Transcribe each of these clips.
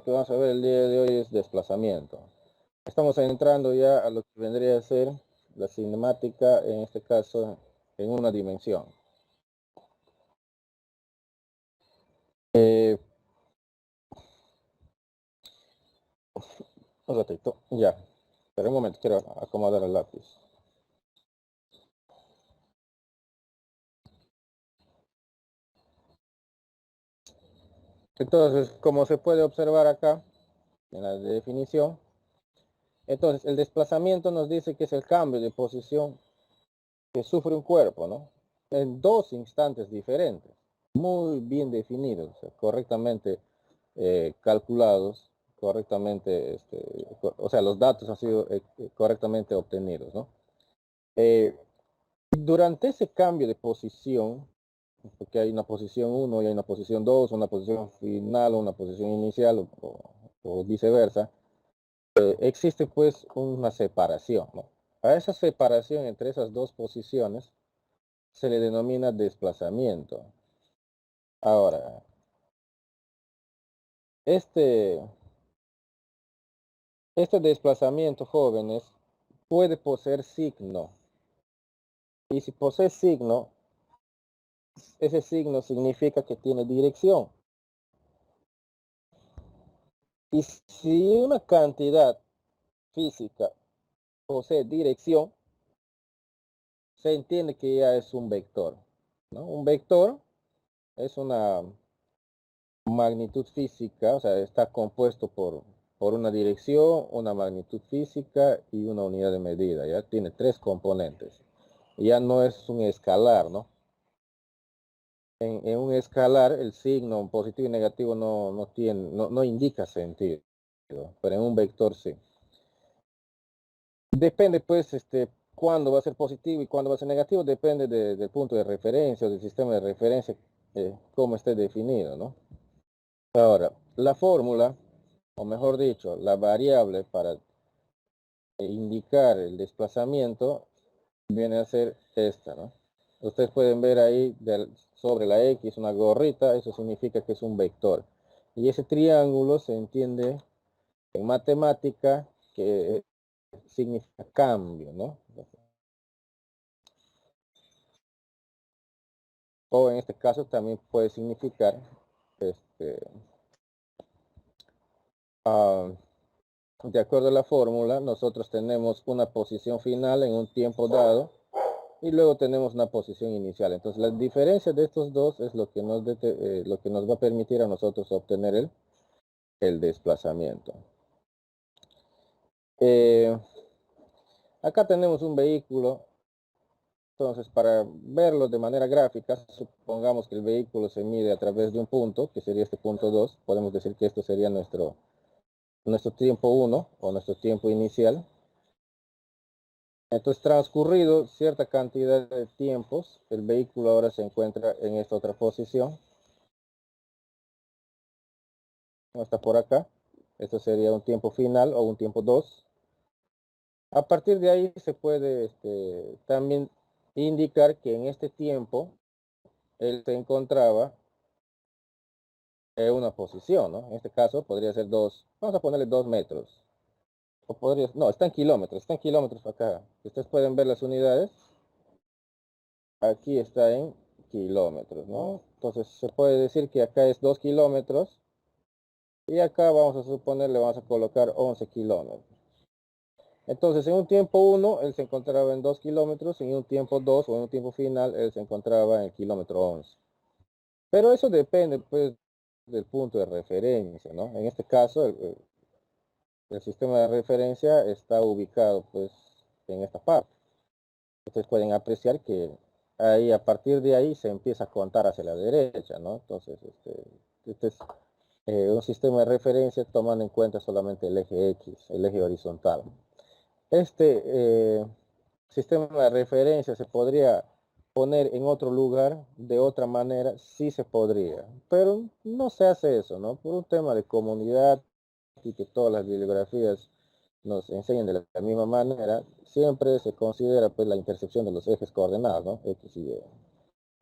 que vamos a ver el día de hoy es desplazamiento. Estamos entrando ya a lo que vendría a ser la cinemática, en este caso, en una dimensión. Un ratito, ya. Pero un momento, quiero acomodar el lápiz. Entonces, como se puede observar acá, en la definición, entonces el desplazamiento nos dice que es el cambio de posición que sufre un cuerpo, ¿no? En dos instantes diferentes, muy bien definidos, o sea, correctamente calculados, correctamente, o sea, los datos han sido correctamente obtenidos, ¿no? Durante ese cambio de posición, porque hay una posición 1 y hay una posición 2, una posición final, una posición inicial o viceversa, existe pues una separación, ¿no? A esa separación entre esas dos posiciones se le denomina desplazamiento. Ahora, este, este desplazamiento, jóvenes, puede poseer signo. Y si posee signo, ese signo significa que tiene dirección. Y si una cantidad física posee dirección, se entiende que ya es un vector, ¿no? Un vector es una magnitud física, o sea, está compuesto por una dirección, una magnitud física y una unidad de medida. Ya tiene tres componentes. Ya no es un escalar, ¿no? En un escalar el signo positivo y negativo no indica sentido, pero en un vector sí. Depende pues cuándo va a ser positivo y cuándo va a ser negativo, depende del punto de referencia o del sistema de referencia, cómo esté definido, ¿no? Ahora, la fórmula, o mejor dicho, la variable para indicar el desplazamiento viene a ser esta, ¿no? Ustedes pueden ver ahí sobre la X una gorrita, eso significa que es un vector. Y ese triángulo se entiende en matemática que significa cambio, ¿no? O en este caso también puede significar, ah, de acuerdo a la fórmula, nosotros tenemos una posición final en un tiempo dado y luego tenemos una posición inicial. Entonces la diferencia de estos dos es lo que lo que nos va a permitir a nosotros obtener el desplazamiento. Acá tenemos un vehículo. Entonces, para verlo de manera gráfica, supongamos que el vehículo se mide a través de un punto, que sería este punto 2. Podemos decir que esto sería nuestro tiempo 1 o nuestro tiempo inicial. Entonces, transcurrido cierta cantidad de tiempos, el vehículo ahora se encuentra en esta otra posición. No está por acá. Esto sería un tiempo final o un tiempo 2. A partir de ahí se puede también indicar que en este tiempo él se encontraba una posición, ¿no? En este caso podría ser vamos a ponerle 2 metros. O podría, no, está en kilómetros acá. Ustedes pueden ver las unidades. Aquí está en kilómetros, ¿no? Entonces se puede decir que acá es 2 kilómetros. Y acá vamos a suponer, le vamos a colocar 11 kilómetros. Entonces en un tiempo 1, él se encontraba en 2 kilómetros. En un tiempo 2 o en un tiempo final, él se encontraba en el kilómetro 11. Pero eso depende, pues, del punto de referencia, ¿no? En este caso, el sistema de referencia está ubicado pues en esta parte. Ustedes pueden apreciar que ahí a partir de ahí se empieza a contar hacia la derecha, ¿no? Entonces, este es un sistema de referencia tomando en cuenta solamente el eje X, el eje horizontal. Este sistema de referencia se podría poner en otro lugar de otra manera, sí se podría, pero no se hace eso, ¿no? Por un tema de comunidad y que todas las bibliografías nos enseñan de la misma manera, siempre se considera pues la intersección de los ejes coordenados, ¿no? X y Y.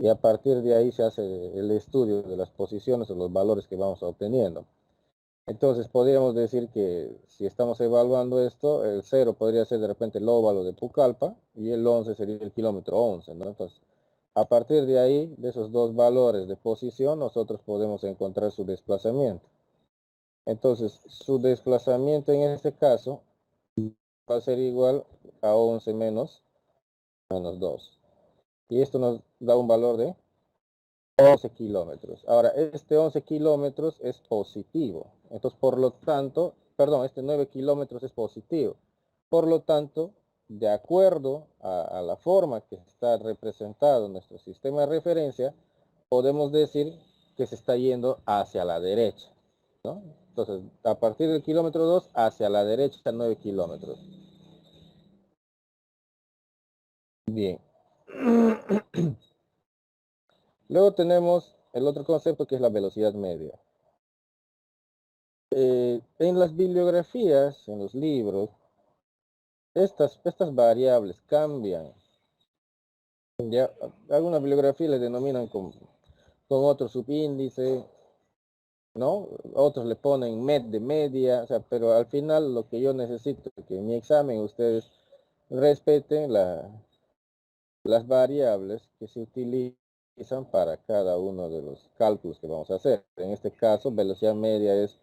Y a partir de ahí se hace el estudio de las posiciones o los valores que vamos obteniendo. Entonces podríamos decir que si estamos evaluando esto, el 0 podría ser de repente el óvalo de Pucallpa y el 11 sería el kilómetro 11, ¿no? Entonces, a partir de ahí, de esos dos valores de posición, nosotros podemos encontrar su desplazamiento. Entonces, su desplazamiento en este caso va a ser igual a 11 menos 2. Y esto nos da un valor de 11 kilómetros. Ahora, este 11 kilómetros es positivo. Entonces, por lo tanto, perdón, este 9 kilómetros es positivo. Por lo tanto, de acuerdo a la forma que está representado en nuestro sistema de referencia, podemos decir que se está yendo hacia la derecha, ¿no? Entonces, a partir del kilómetro 2, hacia la derecha 9 kilómetros. Bien. Luego tenemos el otro concepto que es la velocidad media. En las bibliografías, en los libros, estas variables cambian. Ya, algunas bibliografías les denominan con otro subíndice, ¿no? Otros le ponen de media, o sea, pero al final lo que yo necesito es que en mi examen ustedes respeten las variables que se utilizan para cada uno de los cálculos que vamos a hacer. En este caso, velocidad media es,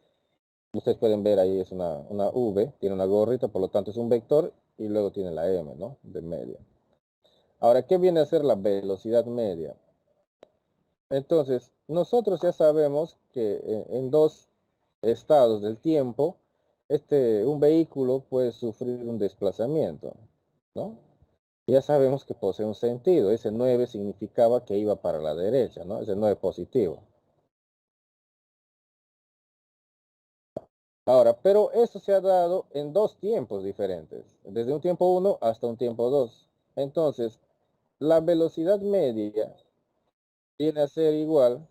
ustedes pueden ver ahí, es una V, tiene una gorrita, por lo tanto es un vector, y luego tiene la M, ¿no? De media. Ahora, ¿qué viene a ser la velocidad media? Entonces, nosotros ya sabemos que en dos estados del tiempo, un vehículo puede sufrir un desplazamiento, ¿no? Ya sabemos que posee un sentido. Ese 9 significaba que iba para la derecha, ¿no? Ese 9 positivo. Ahora, pero eso se ha dado en dos tiempos diferentes, desde un tiempo 1 hasta un tiempo 2. Entonces, la velocidad media viene a ser igual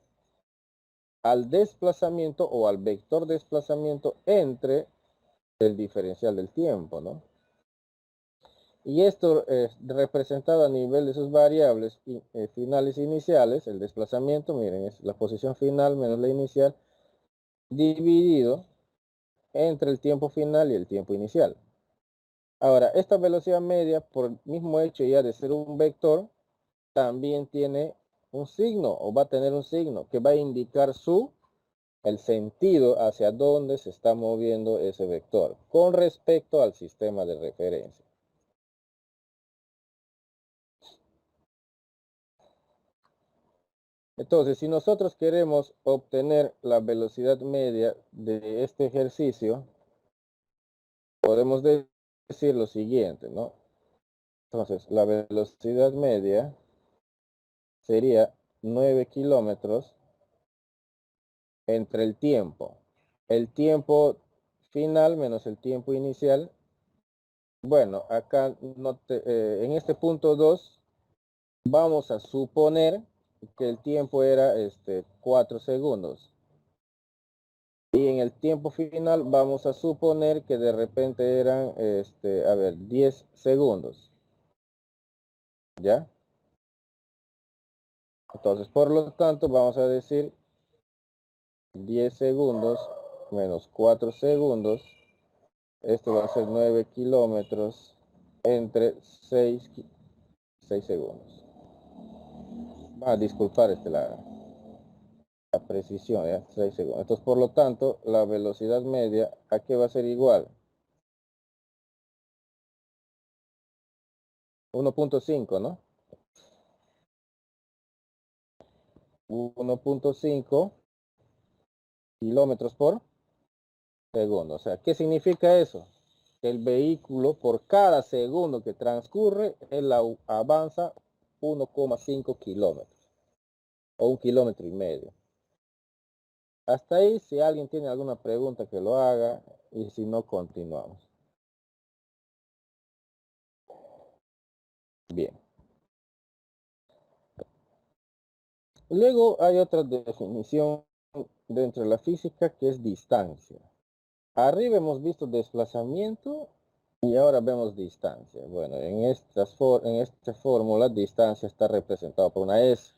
al desplazamiento o al vector desplazamiento entre el diferencial del tiempo, ¿no? Y esto es representado a nivel de sus variables finales e iniciales, el desplazamiento, miren, es la posición final menos la inicial, dividido entre el tiempo final y el tiempo inicial. Ahora, esta velocidad media, por el mismo hecho ya de ser un vector, también tiene un signo, o va a tener un signo, que va a indicar el sentido hacia dónde se está moviendo ese vector, con respecto al sistema de referencia. Entonces, si nosotros queremos obtener la velocidad media de este ejercicio, podemos decir lo siguiente, ¿no? Entonces, la velocidad media sería 9 kilómetros entre el tiempo. El tiempo final menos el tiempo inicial. Bueno, acá en este punto 2 vamos a suponer que el tiempo era 4 segundos. Y en el tiempo final vamos a suponer que de repente eran, 10 segundos. ¿Ya? Entonces, por lo tanto, vamos a decir 10 segundos menos 4 segundos. Esto va a ser 9 kilómetros entre 6 segundos. Va a disculpar la precisión, ¿ya? 6 segundos. Entonces, por lo tanto, la velocidad media, ¿a qué va a ser igual? 1.5, ¿no? 1.5 kilómetros por segundo. O sea, ¿qué significa eso? Que el vehículo, por cada segundo que transcurre, él avanza 1,5 kilómetros o 1,5 kilómetros. Hasta ahí, si alguien tiene alguna pregunta que lo haga, y si no, continuamos. Bien. Luego hay otra definición dentro de la física que es distancia. Arriba hemos visto desplazamiento y ahora vemos distancia. Bueno, en esta fórmula, distancia está representada por una S.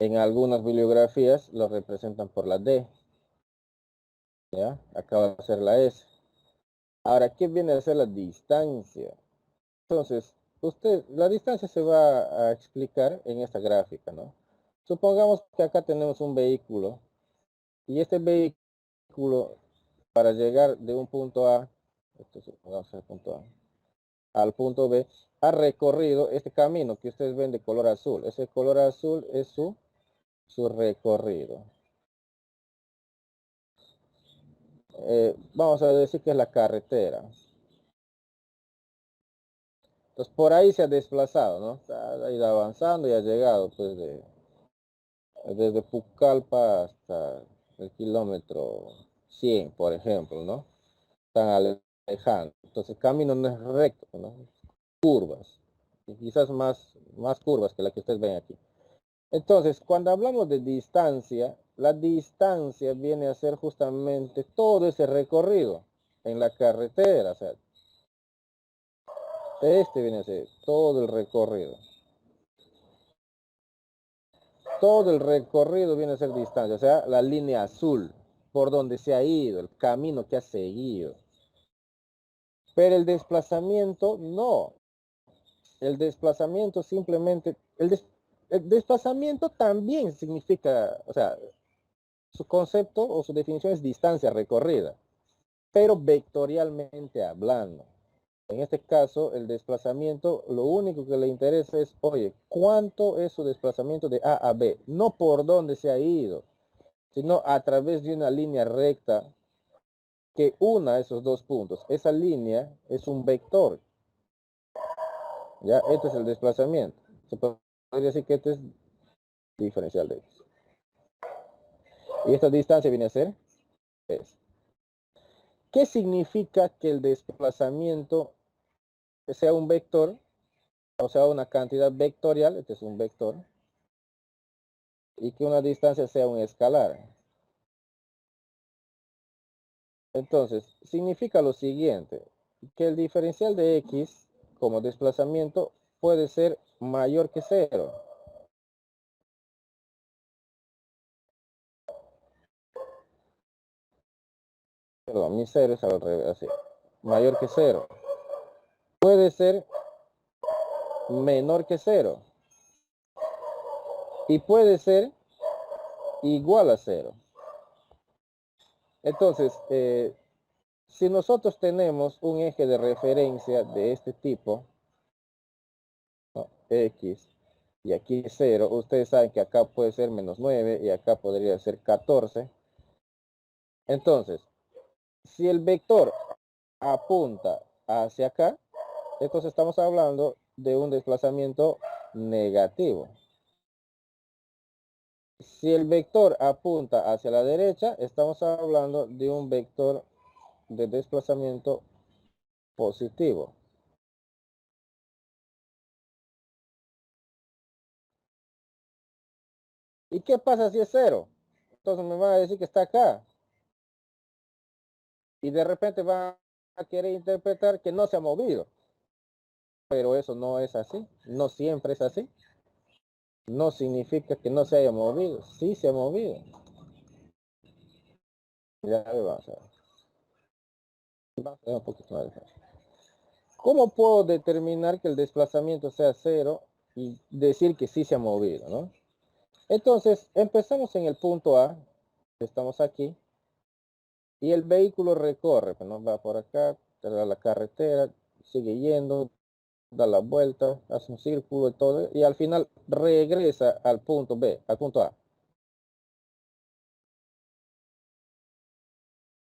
En algunas bibliografías lo representan por la D. ¿Ya? Acá va a ser la S. Ahora, ¿qué viene a ser la distancia? Entonces, la distancia se va a explicar en esta gráfica, ¿no? Supongamos que acá tenemos un vehículo y este vehículo para llegar de un punto A, esto supongamos el punto A, al punto B, ha recorrido este camino que ustedes ven de color azul. Ese color azul es su recorrido. Vamos a decir que es la carretera. Entonces por ahí se ha desplazado, ¿no? Ha ido avanzando y ha llegado pues desde Pucallpa hasta el kilómetro 100, por ejemplo, ¿no? Tan alejando. Entonces el camino no es recto, ¿no? Curvas. Y quizás más curvas que la que ustedes ven aquí. Entonces, cuando hablamos de distancia, la distancia viene a ser justamente todo ese recorrido en la carretera. O sea, este viene a ser todo el recorrido. Todo el recorrido viene a ser distancia, o sea, la línea azul por donde se ha ido, el camino que ha seguido. Pero el desplazamiento no. El desplazamiento simplemente, el desplazamiento también significa, o sea, su concepto o su definición es distancia recorrida, pero vectorialmente hablando. En este caso, el desplazamiento, lo único que le interesa es, oye, ¿cuánto es su desplazamiento de A a B? No por dónde se ha ido, sino a través de una línea recta que una esos dos puntos. Esa línea es un vector. Ya, este es el desplazamiento. Se podría decir que este es diferencial de X. Y esta distancia viene a ser S. ¿Qué significa que el desplazamiento sea un vector? O sea, una cantidad vectorial, este es un vector, y que una distancia sea un escalar. Entonces, significa lo siguiente, que el diferencial de X como desplazamiento puede ser mayor que 0. Perdón, mi 0 es al revés, así. Mayor que 0. Puede ser menor que 0. Y puede ser igual a 0. Entonces, si nosotros tenemos un eje de referencia de este tipo, ¿no? X, y aquí 0, ustedes saben que acá puede ser menos 9 y acá podría ser 14. Entonces, si el vector apunta hacia acá, entonces estamos hablando de un desplazamiento negativo. Si el vector apunta hacia la derecha, estamos hablando de un vector de desplazamiento positivo. ¿Y qué pasa si es 0? Entonces me van a decir que está acá. Y de repente van a querer interpretar que no se ha movido. Pero eso no es así. No siempre es así. No significa que no se haya movido. Sí se ha movido. Ya vamos a ver. Vamos a ver un poquito más. ¿Cómo puedo determinar que el desplazamiento sea 0 y decir que sí se ha movido, ¿no? Entonces, empezamos en el punto A, estamos aquí, y el vehículo recorre, pues, ¿no? Va por acá, da la carretera, sigue yendo, da la vuelta, hace un círculo y todo, y al final regresa al punto B, al punto A.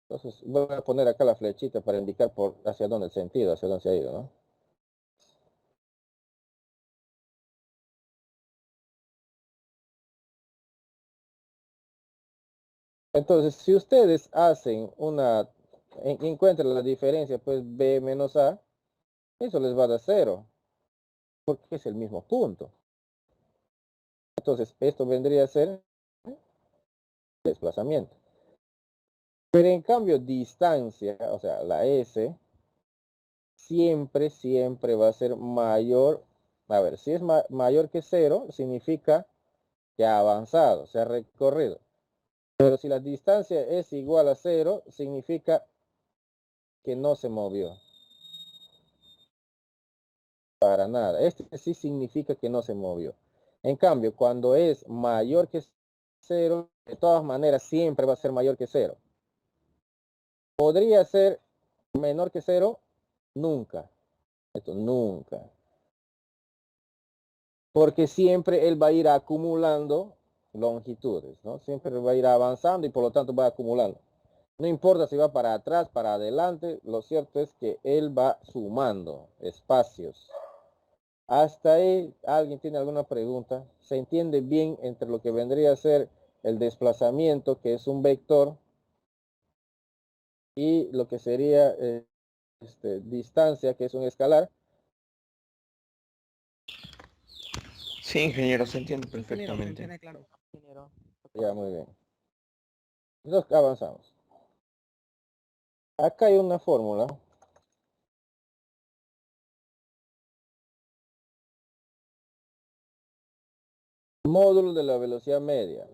Entonces, voy a poner acá la flechita para indicar por hacia dónde el sentido, hacia dónde se ha ido, ¿no? Entonces, si ustedes hacen encuentran la diferencia, pues B menos A, eso les va a dar 0, porque es el mismo punto. Entonces, esto vendría a ser desplazamiento. Pero en cambio, distancia, o sea, la S, siempre va a ser mayor. A ver, si es mayor que 0, significa que ha avanzado, se ha recorrido. Pero si la distancia es igual a 0, significa que no se movió. Para nada. Este sí significa que no se movió. En cambio, cuando es mayor que 0, de todas maneras siempre va a ser mayor que 0. ¿Podría ser menor que 0? Nunca. Esto nunca. Porque siempre él va a ir acumulando longitudes, ¿no? Siempre va a ir avanzando y por lo tanto va acumulando. No importa si va para atrás, para adelante, lo cierto es que él va sumando espacios. Hasta ahí, ¿alguien tiene alguna pregunta? ¿Se entiende bien entre lo que vendría a ser el desplazamiento, que es un vector, y lo que sería distancia, que es un escalar? Sí, ingeniero, se entiende Ingeniero, se perfectamente. entiende claro. Ingeniero. Ya, muy bien. Entonces, avanzamos. Acá hay una fórmula. Módulo de la velocidad media.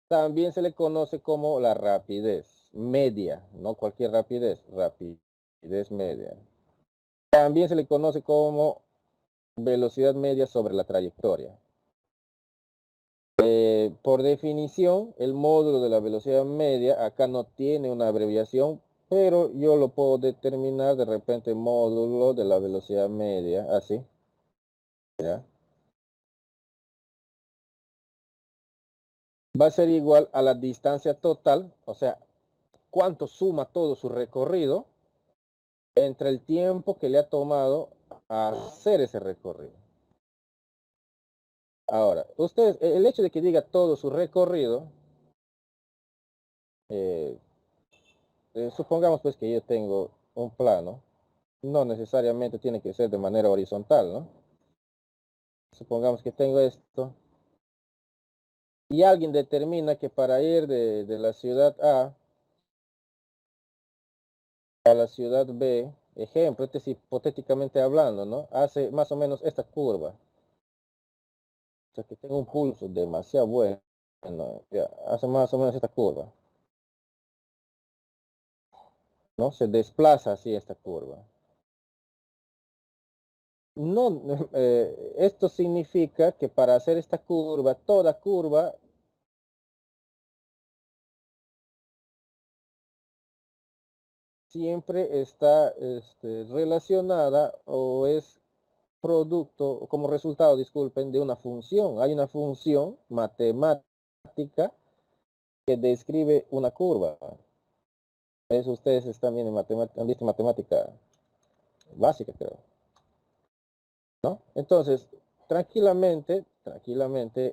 También se le conoce como la rapidez media, no cualquier rapidez, rapidez media. También se le conoce como velocidad media sobre la trayectoria. Por definición, el módulo de la velocidad media acá no tiene una abreviación, pero yo lo puedo determinar de repente módulo de la velocidad media, así. ¿Ya? Va a ser igual a la distancia total, o sea, cuánto suma todo su recorrido entre el tiempo que le ha tomado hacer ese recorrido. Ahora, ustedes, el hecho de que diga todo su recorrido, supongamos pues que yo tengo un plano, no necesariamente tiene que ser de manera horizontal, ¿no? Supongamos que tengo esto, y alguien determina que para ir de la ciudad a la ciudad B, ejemplo, este es hipotéticamente hablando, ¿no? Hace más o menos esta curva. O sea que tengo un pulso demasiado bueno, ya, hace más o menos esta curva, ¿no? Se desplaza así esta curva. No, esto significa que para hacer esta curva, toda curva siempre está relacionada o es producto, o como resultado, disculpen, de una función. Hay una función matemática que describe una curva. Eso ustedes están viendo en matemática, han visto matemática básica, creo, ¿no? Entonces, tranquilamente,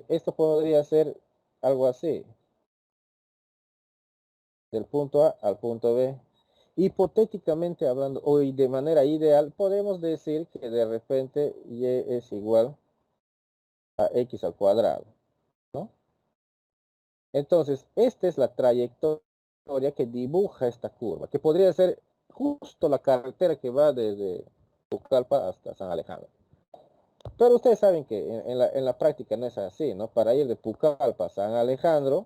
esto podría ser algo así, del punto A al punto B. Hipotéticamente hablando, o de manera ideal, podemos decir que de repente y es igual a x al cuadrado, ¿no? Entonces, esta es la trayectoria que dibuja esta curva, que podría ser justo la carretera que va desde Pucallpa hasta San Alejandro. Pero ustedes saben que en la práctica no es así, ¿no? Para ir de Pucallpa a San Alejandro,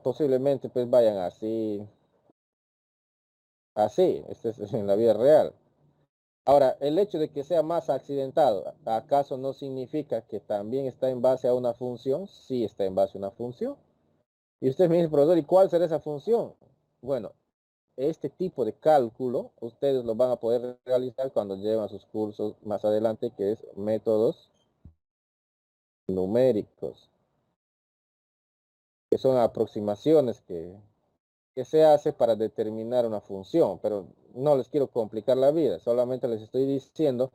posiblemente pues vayan así, esto es en la vida real. Ahora, el hecho de que sea más accidentado, ¿acaso no significa que también está en base a una función? Sí está en base a una función. Y usted me dice, profesor, ¿y cuál será esa función? Bueno, este tipo de cálculo ustedes lo van a poder realizar cuando llevan sus cursos más adelante, que es métodos numéricos, que son aproximaciones que se hace para determinar una función, pero no les quiero complicar la vida, solamente les estoy diciendo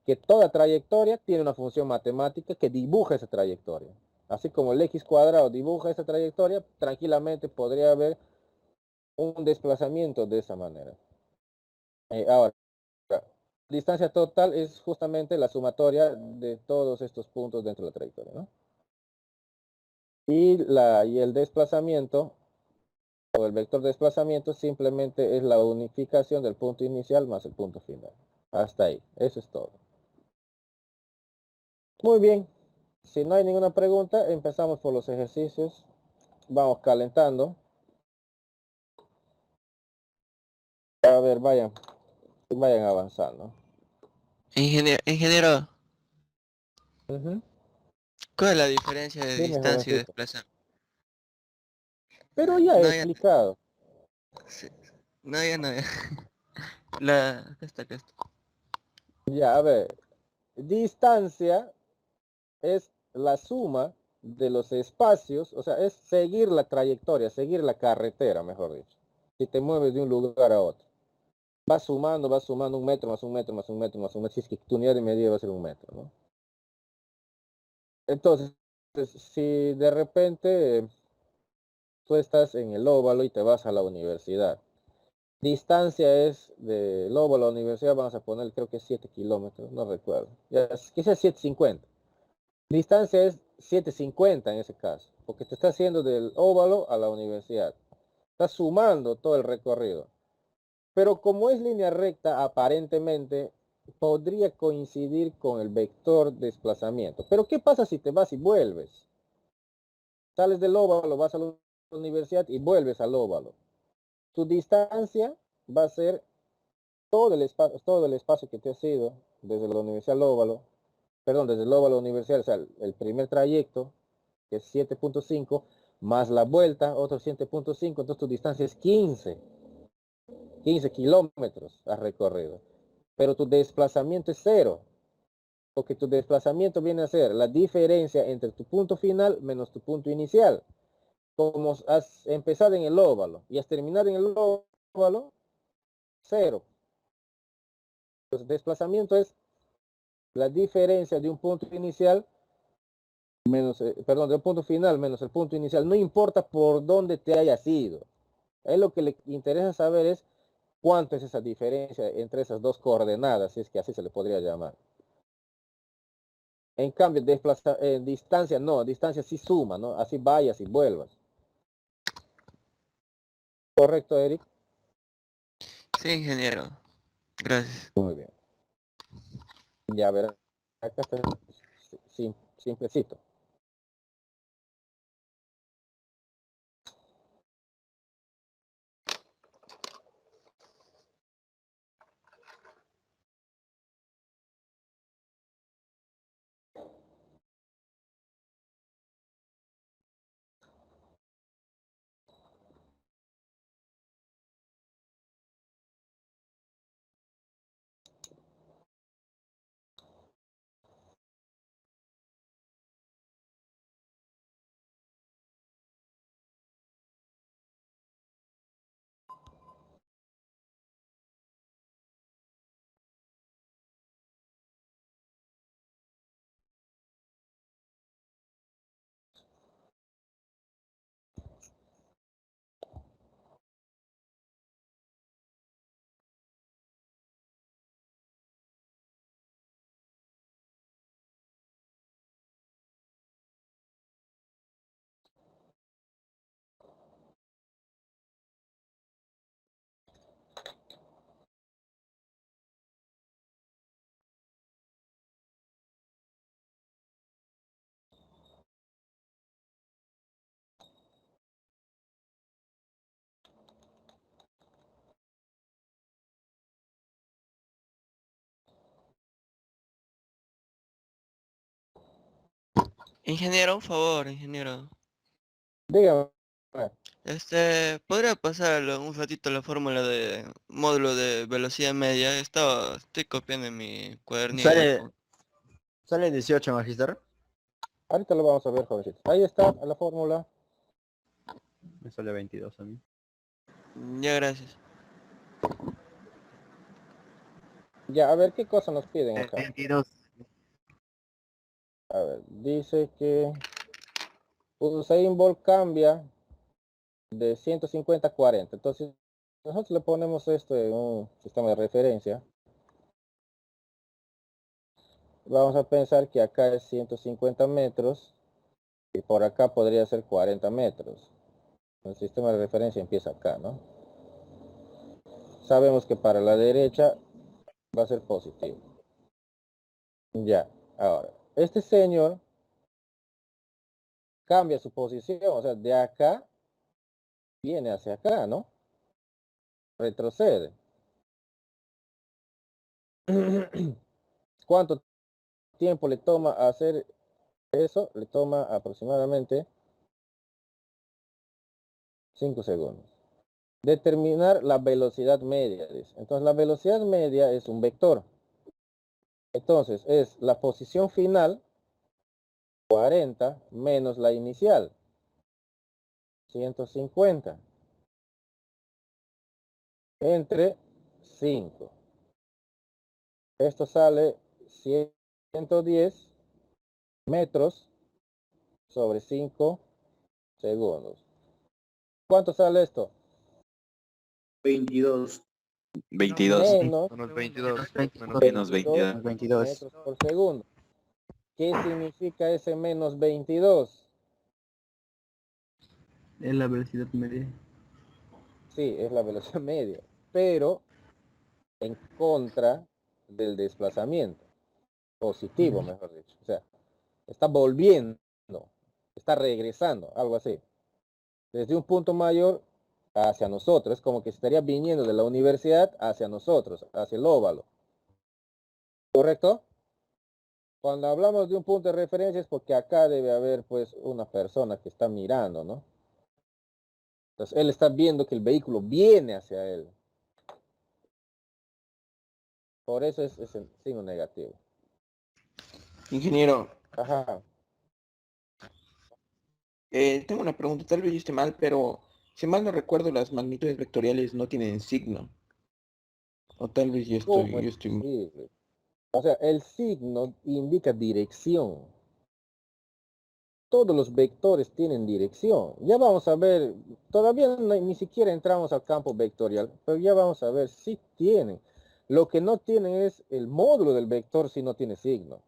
que toda trayectoria tiene una función matemática que dibuja esa trayectoria. Así como el x cuadrado dibuja esa trayectoria, tranquilamente podría haber un desplazamiento de esa manera. Ahora, distancia total es justamente la sumatoria de todos estos puntos dentro de la trayectoria, ¿no? Y el desplazamiento o el vector de desplazamiento simplemente es la unificación del punto inicial más el punto final. Hasta ahí, eso es todo. Muy bien, Si no hay ninguna pregunta, empezamos por los ejercicios. Vamos calentando. A ver, vayan avanzando. Ingeniero, Ujú. ¿cuál es la diferencia de Dime, distancia y jovencito. desplazamiento? Pero ya he No, ya, explicado. sí, no, ya no, ya. Acá está. Ya, a ver. Distancia es la suma de los espacios, o sea, es seguir la trayectoria, seguir la carretera, mejor dicho. Si te mueves de un lugar a otro. Vas sumando un metro más un metro más un metro más un metro. Si es que tu unidad de medida va a ser un metro, ¿no? Entonces, si de repente tú estás en el óvalo y te vas a la universidad, distancia es del óvalo a la universidad, vamos a poner, creo que es 7 kilómetros, no recuerdo. Ya, quizás 750. Distancia es 750 en ese caso, porque te está haciendo del óvalo a la universidad. Estás sumando todo el recorrido. Pero como es línea recta, aparentemente podría coincidir con el vector desplazamiento. Pero ¿qué pasa si te vas y vuelves? Sales del óvalo, vas a la universidad y vuelves al óvalo. Tu distancia va a ser todo el espacio que te ha sido desde la universidad al óvalo, perdón, desde el óvalo a la universidad, o sea, el primer trayecto, que es 7.5, más la vuelta, otro 7.5, entonces tu distancia es 15 kilómetros has recorrido. Pero tu desplazamiento es cero, porque tu desplazamiento viene a ser la diferencia entre tu punto final menos tu punto inicial. Como has empezado en el óvalo y has terminado en el óvalo, cero. Entonces, desplazamiento es la diferencia de un punto inicial menos, perdón, de un punto final menos el punto inicial. No importa por dónde te hayas ido. A lo que le interesa saber es cuánto es esa diferencia entre esas dos coordenadas, si es que así se le podría llamar. En cambio, distancia no, distancia sí suma, ¿no? Así vayas y vuelvas. ¿Correcto, Eric? Sí, ingeniero. Gracias. Muy bien. Ya verás, acá está simplecito. Ingeniero, un favor, ingeniero. Dígame. ¿Podría pasarle un ratito la fórmula de módulo de velocidad media? Estoy copiando en mi cuadernillo. Sale, sale 18, Magister. Ahorita lo vamos a ver, jovencitos. Ahí está la fórmula. Me sale 22 a mí. Ya, gracias. Ya, a ver qué cosa nos piden acá. 22. A ver, dice que Usain Bolt cambia de 150 a 40. Entonces, nosotros le ponemos esto en un sistema de referencia. Vamos a pensar que acá es 150 metros y por acá podría ser 40 metros. El sistema de referencia empieza acá, ¿no? Sabemos que para la derecha va a ser positivo. Ya, ahora, este señor cambia su posición, o sea, de acá viene hacia acá, ¿no? Retrocede. ¿Cuánto tiempo le toma hacer eso? Le toma aproximadamente 5 segundos. Determinar la velocidad media, dice. Entonces, la velocidad media es un vector. Entonces, es la posición final, 40, menos la inicial, 150, entre 5. Esto sale 110 metros sobre 5 segundos. ¿Cuánto sale esto? 22. 22. Menos Menos Segundos. 22. Menos 22. 22. metros por segundo. ¿Qué significa ese menos 22? Es la velocidad media. Sí, es la velocidad media, pero en contra del desplazamiento. Positivo, mejor dicho. O sea, está volviendo, está regresando, algo así. Desde un punto mayor hacia nosotros, es como que estaría viniendo de la universidad hacia nosotros, hacia el óvalo. ¿Correcto? Cuando hablamos de un punto de referencia es porque acá debe haber pues una persona que está mirando, ¿no? Entonces él está viendo que el vehículo viene hacia él. Por eso es el signo negativo. Ingeniero, Ajá. tengo una pregunta, tal vez yo esté mal, pero si mal no recuerdo, las magnitudes vectoriales no tienen signo. O tal vez ¿Cómo yo es estoy... posible? O sea, el signo indica dirección. Todos los vectores tienen dirección. Ya vamos a ver, todavía ni siquiera entramos al campo vectorial, pero ya vamos a ver si tienen. Lo que no tienen es el módulo del vector si no tiene signo.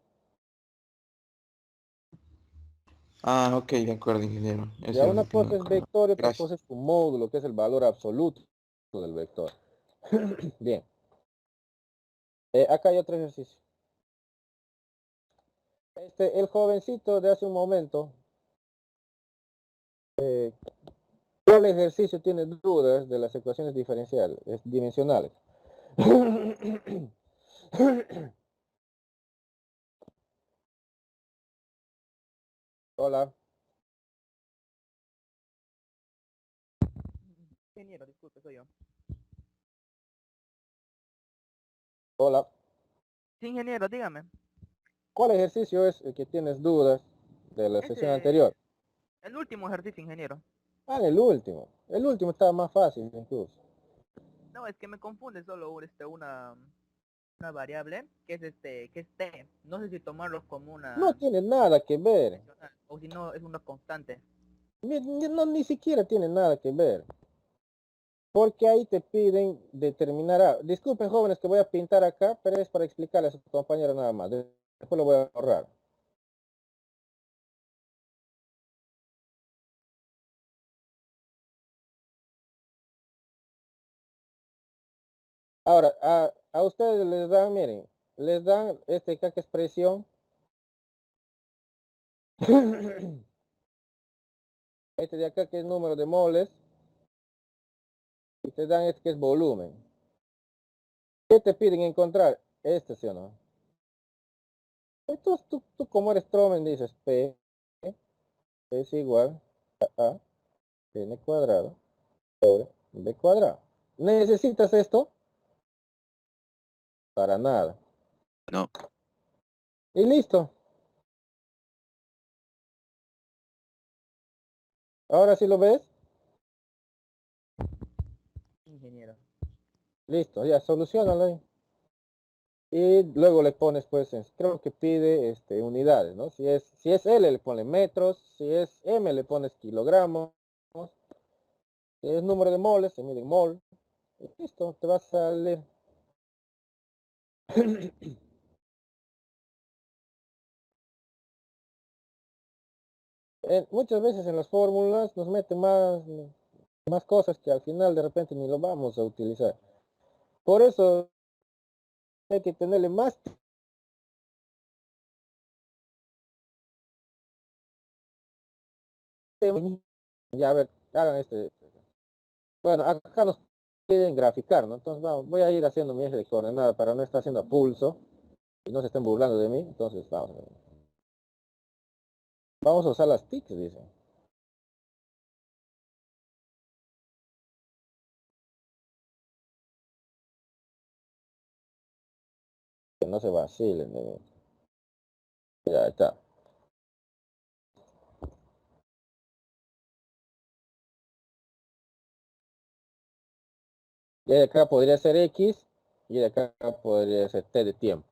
Ah, ok, de acuerdo, ingeniero. Ya Eso es una lo que no me cosa es acordaba. vector y otra Gracias. cosa es su módulo, que es el valor absoluto del vector. Bien. Acá hay otro ejercicio. El jovencito de hace un momento, ¿cuál ejercicio tiene dudas de las ecuaciones diferenciales, dimensionales? Hola, Ingeniero, disculpe, soy yo. hola. Sí, ingeniero, dígame. ¿Cuál ejercicio es el que tienes dudas de la sesión anterior? El último ejercicio, ingeniero. Ah, el último. El último estaba más fácil incluso. No, es que me confunde solo una variable que es t. No sé si tomarlo como No una tiene nada que ver. dimensional o si no es una constante. Ni siquiera tiene nada que ver. Porque ahí te piden determinar. Disculpen jóvenes que voy a pintar acá, pero es para explicarle a su compañero nada más. Después lo voy a borrar. Ahora, a ustedes les dan, miren, les dan acá que expresión. Este de acá que es número de moles. Y te dan este que es volumen. ¿Qué te piden encontrar? Este, ¿sí o no? Entonces tú como eres Stroman dices P es igual a n cuadrado sobre b cuadrado. ¿Necesitas esto? Para nada. No. Y listo. Ahora sí lo ves. Ingeniero. Listo, ya, solucionalo ahí. Y luego le pones, pues, creo que pide unidades, ¿no? Si es L, le pones metros. Si es M, le pones kilogramos. Si es número de moles, se mide en mol. Y listo, te va a salir. Muchas veces en las fórmulas nos meten más cosas que al final de repente ni lo vamos a utilizar. Por eso hay que tenerle más Ya, a ver, hagan este. Bueno, acá nos piden graficar, ¿no? Entonces, vamos, voy a ir haciendo mi eje de coordenada para no estar haciendo a pulso y no se estén burlando de mí. Entonces, vamos a ver. Vamos a usar las TICs, dice. Que no se vacilen de mí. Ya está. Y de acá podría ser X y de acá podría ser T de tiempo.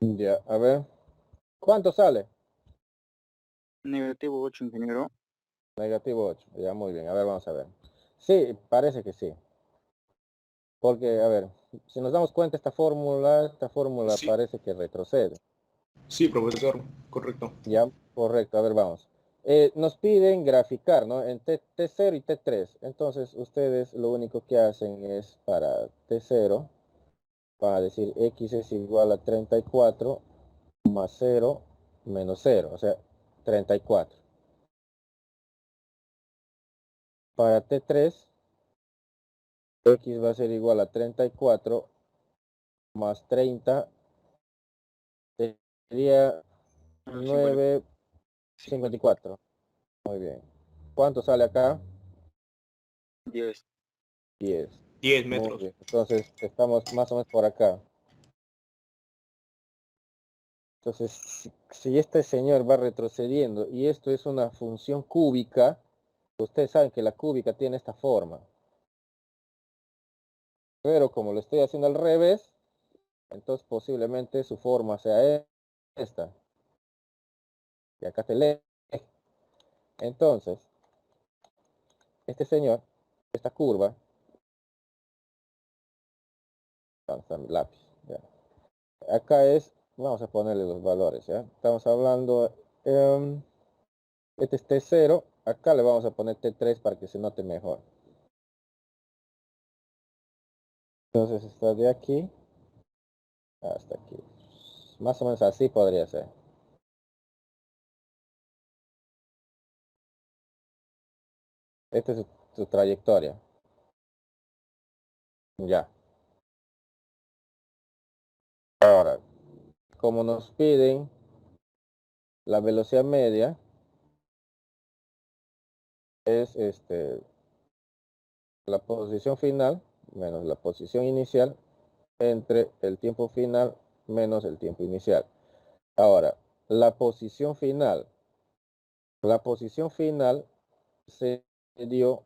Ya, a ver. ¿Cuánto sale? Negativo 8, ingeniero. Negativo 8. Ya, muy bien. A ver, vamos a ver. Sí, parece que sí. Porque, a ver, si nos damos cuenta, esta fórmula Sí. parece que retrocede. Sí, profesor, correcto. Ya, correcto. A ver, vamos. Nos piden graficar, ¿no? En T0 y T3. Entonces, ustedes lo único que hacen es para T0, para decir X es igual a 34 más 0 menos 0, o sea, 34. Para T3, X va a ser igual a 34 más 30, sería 9,54. Muy bien. ¿Cuánto sale acá? 10. 10. 10 Muy metros. bien. Entonces, estamos más o menos por acá. Entonces, si este señor va retrocediendo y esto es una función cúbica, ustedes saben que la cúbica tiene esta forma. Pero como lo estoy haciendo al revés, entonces posiblemente su forma sea esta. Y acá te lee. Entonces, este señor, esta curva, ¿dónde está mi lápiz? Ya. Acá es, vamos a ponerle los valores, ¿ya? Estamos hablando, este es T0, acá le vamos a poner T3 para que se note mejor. Entonces está de aquí hasta aquí. Más o menos así podría ser. Esta es su trayectoria. Ya. Ahora, como nos piden la velocidad media, es la posición final menos la posición inicial entre el tiempo final menos el tiempo inicial. Ahora, la posición final se dio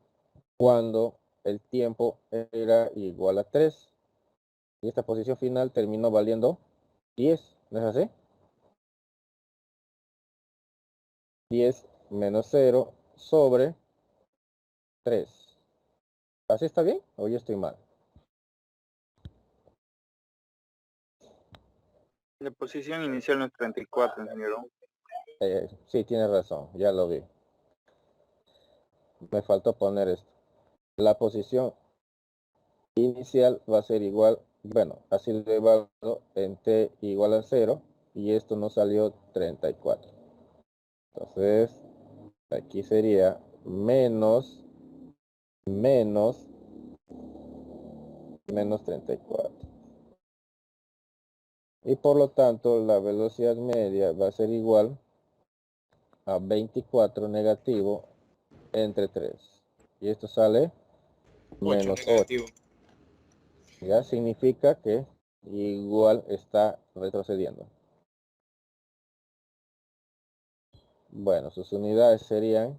cuando el tiempo era igual a 3 y esta posición final terminó valiendo 10, ¿no es así? 10 menos 0 sobre 3. ¿Así está bien o yo estoy mal? La posición inicial no es 34, ingeniero. Sí, tiene razón, ya lo vi. Me faltó poner esto. La posición inicial va a ser igual, bueno, así lo he evaluado en t igual a 0 y esto nos salió 34. Entonces, aquí sería menos 34. Y por lo tanto, la velocidad media va a ser igual a 24 negativo entre 3. Y esto sale 8 menos 8. negativo. Ya significa que igual está retrocediendo. Bueno, sus unidades serían,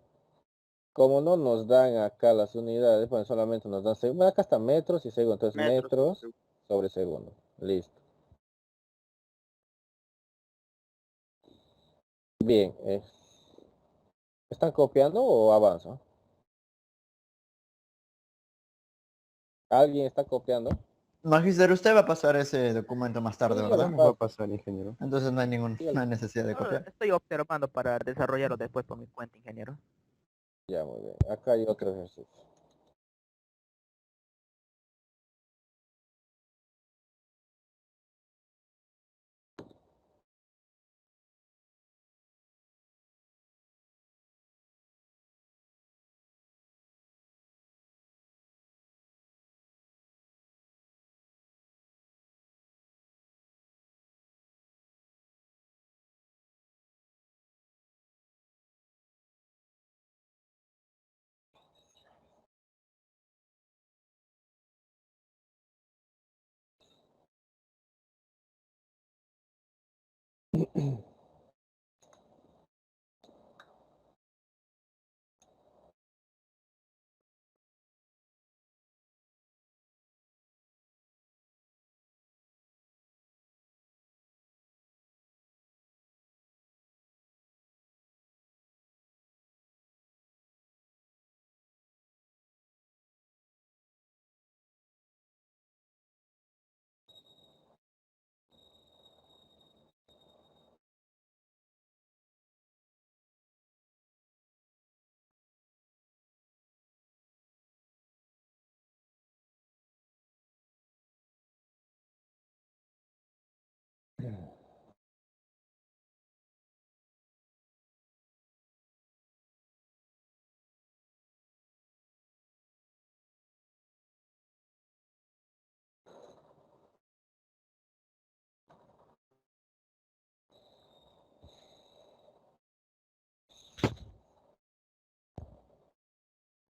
como no nos dan acá las unidades, bueno, solamente nos dan, bueno, acá está metros y segundo, entonces metros sobre segundo. Listo. Bien, ¿están copiando o avanzan? ¿Alguien está copiando? Magister, usted va a pasar ese documento más tarde, Sí, yo ¿verdad? lo Va a paso. pasar, ingeniero. Entonces no hay Sí, yo no hay necesidad de copiar. Estoy observando para desarrollarlo después por mi cuenta, ingeniero. Ya, muy bien. Acá hay otro ejercicio.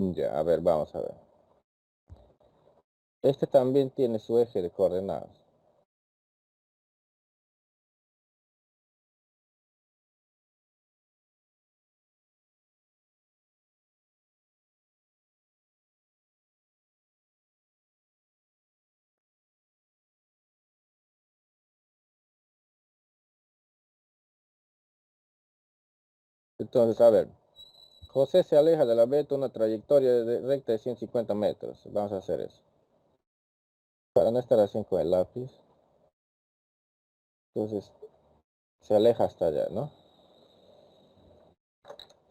Ya, a ver, vamos a ver. Este también tiene su eje de coordenadas. Entonces, a ver, José se aleja de la beta una trayectoria recta de 150 metros. Vamos a hacer eso. Para no estar así con el lápiz. Entonces, se aleja hasta allá, ¿no?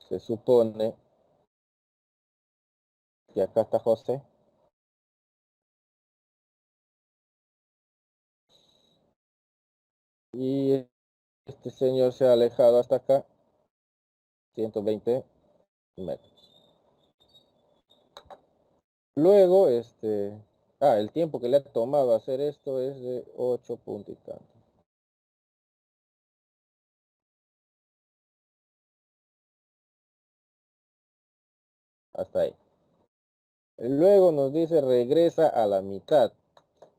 Se supone que acá está José. Y este señor se ha alejado hasta acá, 120 metros. Luego, el tiempo que le ha tomado hacer esto es de 8 puntos y tanto. Hasta ahí. Luego nos dice regresa a la mitad.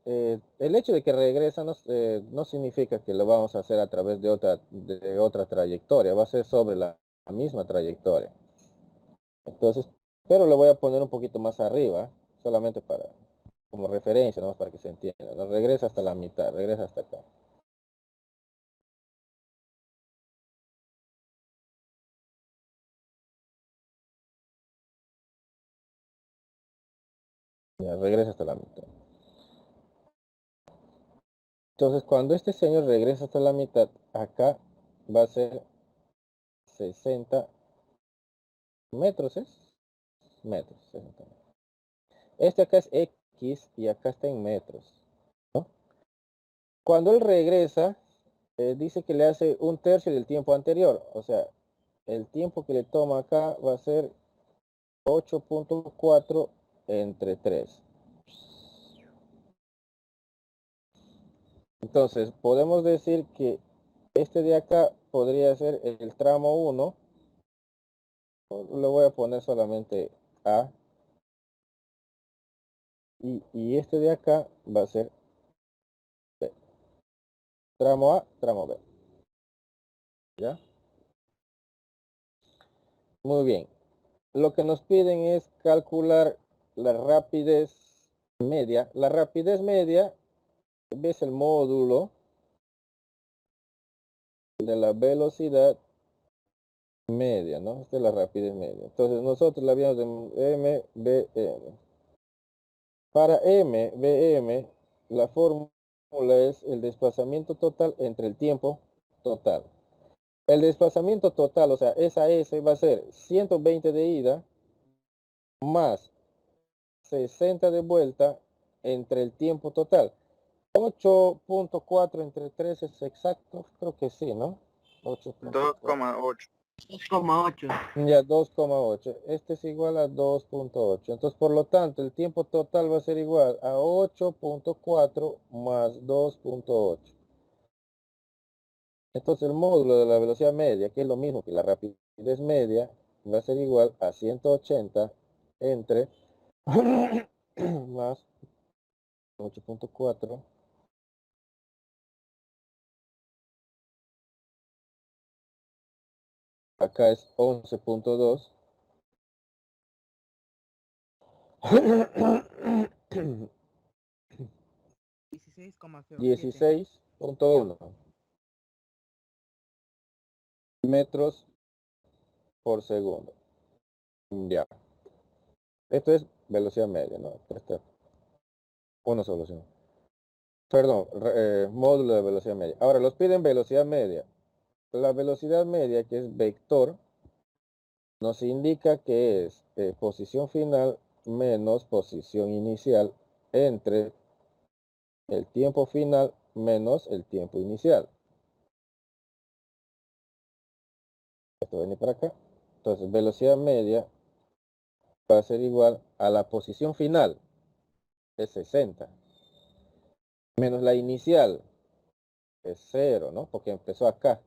El hecho de que regresa no significa que lo vamos a hacer a través de otra trayectoria, va a ser sobre la misma trayectoria. Entonces, pero lo voy a poner un poquito más arriba, solamente como referencia, ¿no? Para que se entienda, ¿no? Regresa hasta la mitad, regresa hasta acá. Ya, regresa hasta la mitad. Entonces, cuando este señor regresa hasta la mitad, acá va a ser 60 metros, ¿es? Metros, 60 metros. Este acá es X y acá está en metros, ¿no? Cuando él regresa, dice que le hace un tercio del tiempo anterior. O sea, el tiempo que le toma acá va a ser 8.4 entre 3. Entonces, podemos decir que este de acá podría ser el tramo 1. Lo voy a poner solamente A. y este de acá va a ser B. Tramo A, tramo B. ¿Ya? Muy bien. Lo que nos piden es calcular la rapidez media. La rapidez media es el módulo de la velocidad media, ¿no? Esta es la rapidez media. Entonces nosotros la habíamos de MBM. Para MBM, la fórmula es el desplazamiento total entre el tiempo total. El desplazamiento total, o sea, esa S va a ser 120 de ida más 60 de vuelta entre el tiempo total. 8.4 entre 3 es exacto, creo que sí, ¿no? 8.4. 2,8. 2,8. Ya, 2,8. Este es igual a 2.8. Entonces, por lo tanto, el tiempo total va a ser igual a 8.4 más 2.8. Entonces, el módulo de la velocidad media, que es lo mismo que la rapidez media, va a ser igual a 180 entre más 8.4 acá es 11.2 16.1 metros por segundo. Ya. Esto es velocidad media, ¿no? Esta es una solución. Perdón, módulo de velocidad media. Ahora, los piden velocidad media. La velocidad media, que es vector, nos indica que es posición final menos posición inicial entre el tiempo final menos el tiempo inicial. Esto viene para acá. Entonces, velocidad media va a ser igual a la posición final, es 60, menos la inicial, es 0, ¿no? Porque empezó acá.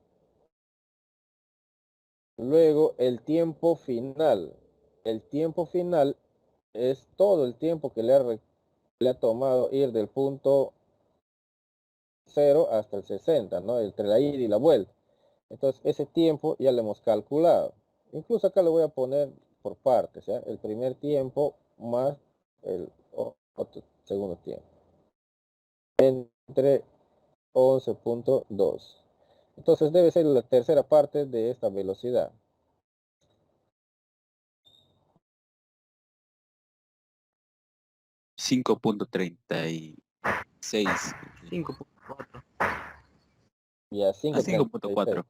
Luego, el tiempo final. El tiempo final es todo el tiempo que le ha tomado ir del punto 0 hasta el 60, ¿no? Entre la ida y la vuelta. Entonces, ese tiempo ya lo hemos calculado. Incluso acá lo voy a poner por partes, ¿ya? El primer tiempo más el otro segundo tiempo. Entre 11.2. Entonces, debe ser la tercera parte de esta velocidad. $5.36. 5,4. Ya 5.36. 5.4.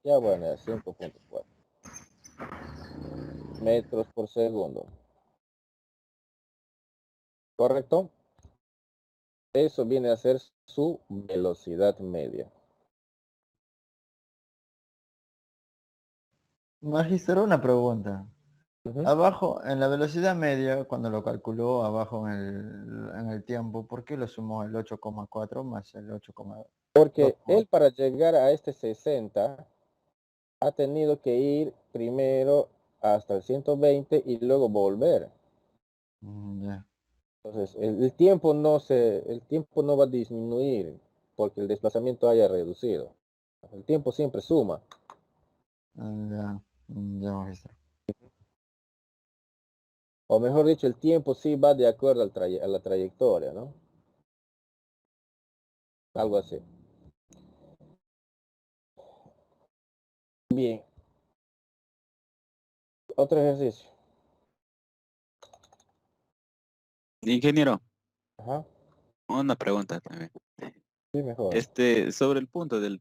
Ya bueno, ya 5.4 metros por segundo. ¿Correcto? Eso viene a ser su velocidad media. Magister, una pregunta. Ujú. Abajo, en la velocidad media, cuando lo calculó abajo en el tiempo, ¿por qué lo sumó el 8,4 más el 8,2? Porque él para llegar a este 60 ha tenido que ir primero hasta el 120 y luego volver. Ya. Entonces, el tiempo no va a disminuir porque el desplazamiento haya reducido. El tiempo siempre suma. Ya, ya, Magister. O mejor dicho, el tiempo sí va de acuerdo a la trayectoria, ¿no? Algo así. Bien. Otro ejercicio. Ingeniero, Ajá. una pregunta también. Sí, mejor. Sobre el punto de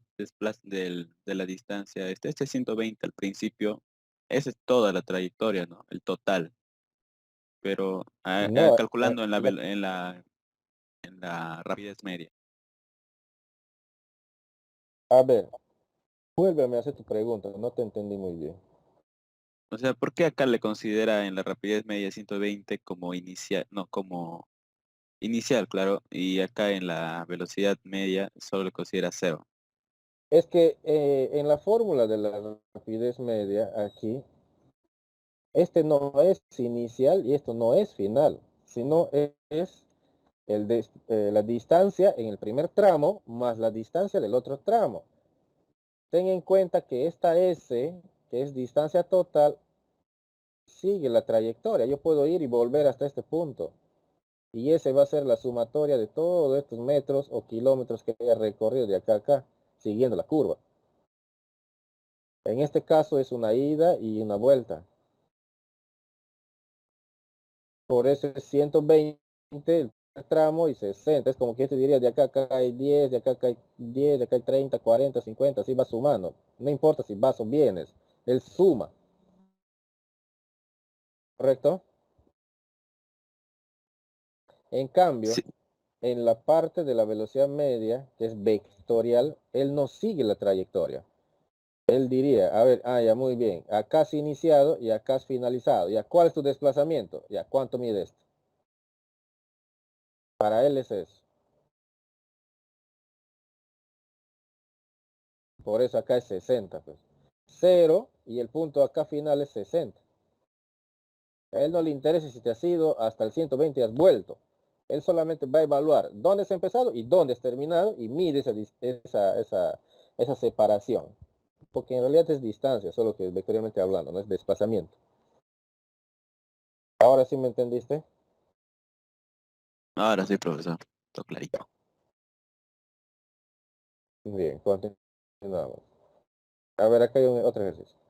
la distancia, este 120 al principio, esa es toda la trayectoria, ¿no? El total. Pero No, calculando en la rapidez media. a ver, vuélveme a hacer tu pregunta, no te entendí muy bien. O sea, ¿por qué acá le considera en la rapidez media 120 como inicial, no, como inicial, claro, y acá en la velocidad media solo le considera 0? Es que en la fórmula de la rapidez media, aquí, este no es inicial y esto no es final, sino es la distancia en el primer tramo más la distancia del otro tramo. Ten en cuenta que esta S, que es distancia total, sigue la trayectoria. Yo puedo ir y volver hasta este punto. Y ese va a ser la sumatoria de todos estos metros o kilómetros que haya recorrido de acá a acá, siguiendo la curva. En este caso es una ida y una vuelta. Por eso es 120 el tramo y 60. Es como que yo te diría, de acá a acá hay 10, de acá a acá hay 10, de acá hay 30, 40, 50, así va sumando. No importa si vas o vienes, él suma. ¿Correcto? En cambio, Sí, en la parte de la velocidad media, que es vectorial, él no sigue la trayectoria. Él diría, a ver, ya muy bien, acá has iniciado y acá has finalizado. ¿Ya cuál es tu desplazamiento? ¿Ya cuánto mide esto? Para él es eso. Por eso acá es 60, pues. 0 y el punto acá final es 60. A él no le interesa si te has ido hasta el 120 y has vuelto. Él solamente va a evaluar dónde has empezado y dónde has terminado y mide esa separación. Porque en realidad es distancia, solo que vectorialmente hablando, no es desplazamiento. Ahora sí me entendiste. ahora sí, profesor. Todo clarito. Bien, continuamos. A ver, acá hay otro ejercicio.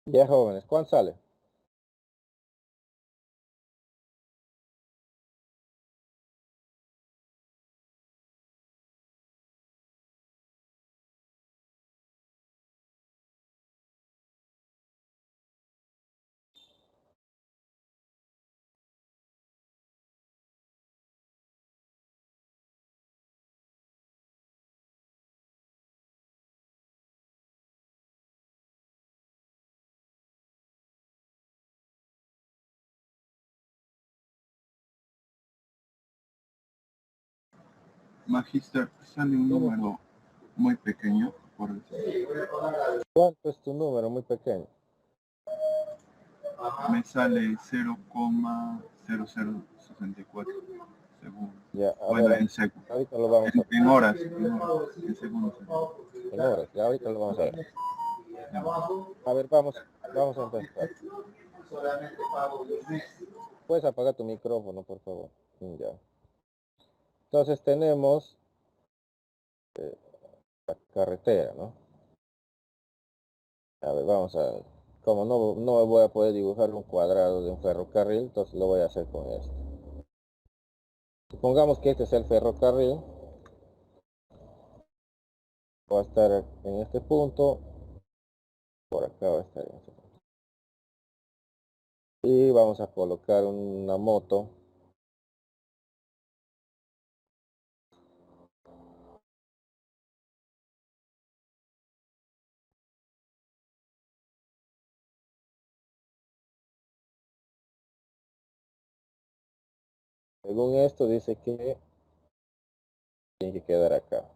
Ya jóvenes, ¿cuánto sale? Magister, sale un número muy pequeño, por decir. ¿Cuánto es tu número muy pequeño? Me sale 0,0064 según. Ya, a Bueno, ver, en segundos. ahorita lo vamos a ver. En horas, en segundos. En horas, ya ahorita lo vamos a ver. A ver, vamos a empezar. Puedes apagar tu micrófono, por favor. Ya. Entonces tenemos la carretera, ¿no? A ver, vamos a ver. Como no voy a poder dibujar un cuadrado de un ferrocarril, entonces lo voy a hacer con esto. Supongamos que este es el ferrocarril. Va a estar en este punto. Por acá va a estar en este punto. Y vamos a colocar una moto. Según esto dice que tiene que quedar acá.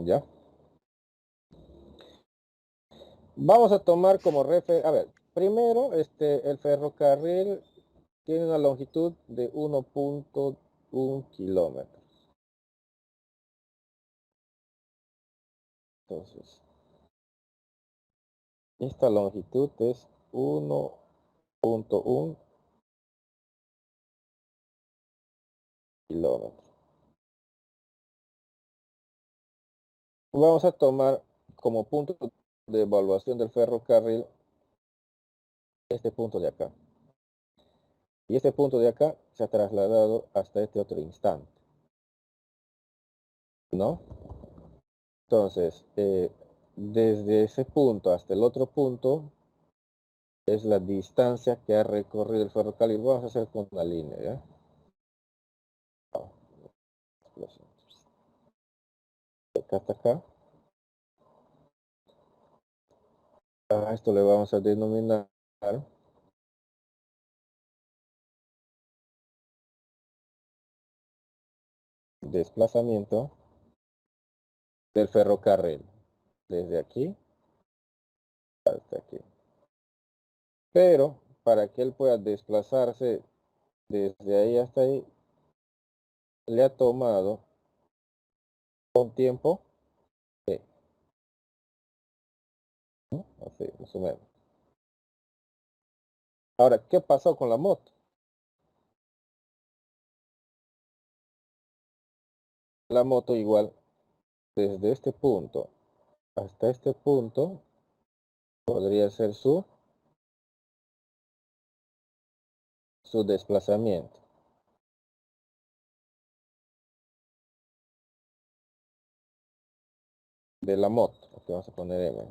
¿Ya? Vamos a tomar como referencia, a ver, primero el ferrocarril tiene una longitud de 1.1 kilómetros. Entonces, esta longitud es 1.1 kilómetros. Vamos a tomar como punto de evaluación del ferrocarril este punto de acá. Y este punto de acá se ha trasladado hasta este otro instante, ¿no? Entonces, desde ese punto hasta el otro punto es la distancia que ha recorrido el ferrocarril. Vamos a hacer con una línea, ¿ya? De acá hasta acá. A esto le vamos a denominar desplazamiento del ferrocarril desde aquí hasta aquí. Pero para que él pueda desplazarse desde ahí hasta ahí, le ha tomado un tiempo T, ¿no? Así, más o menos. Ahora, ¿qué pasó con la moto? La moto igual, desde este punto hasta este punto, podría ser su desplazamiento de la moto. Aquí vamos a poner M.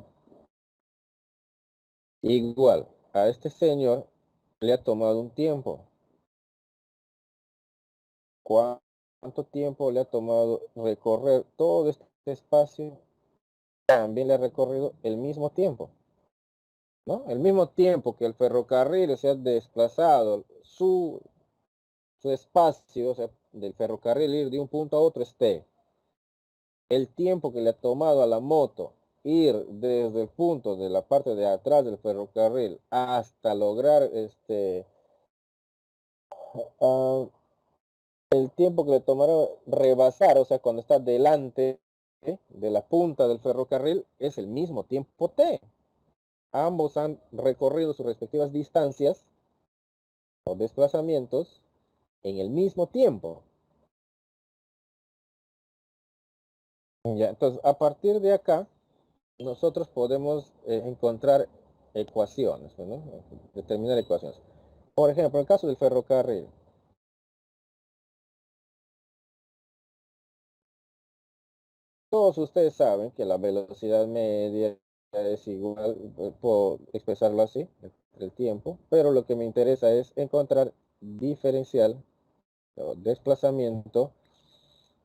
Igual, a este señor le ha tomado un tiempo. ¿Cuánto tiempo le ha tomado recorrer todo este espacio? También le ha recorrido el mismo tiempo, ¿no? El mismo tiempo que el ferrocarril se ha desplazado, su espacio, o sea, del ferrocarril ir de un punto a otro es T. El tiempo que le ha tomado a la moto ir desde el punto de la parte de atrás del ferrocarril hasta lograr el tiempo que le tomará rebasar, o sea, cuando está delante de la punta del ferrocarril, es el mismo tiempo T. Ambos han recorrido sus respectivas distancias o desplazamientos en el mismo tiempo. Ya, entonces, a partir de acá, nosotros podemos encontrar ecuaciones, ¿no? Determinar ecuaciones. Por ejemplo, en el caso del ferrocarril, todos ustedes saben que la velocidad media es igual, puedo expresarlo así, el tiempo, pero lo que me interesa es encontrar diferencial o desplazamiento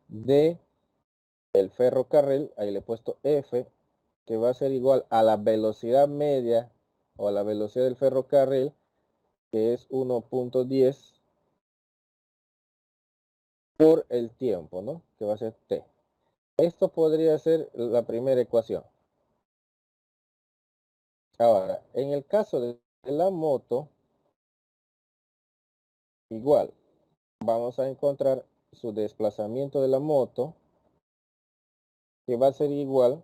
de el ferrocarril, ahí le he puesto F, que va a ser igual a la velocidad media o a la velocidad del ferrocarril, que es 1.10 por el tiempo, ¿no? Que va a ser t. Esto podría ser la primera ecuación. Ahora, en el caso de la moto, igual, vamos a encontrar su desplazamiento de la moto, que va a ser igual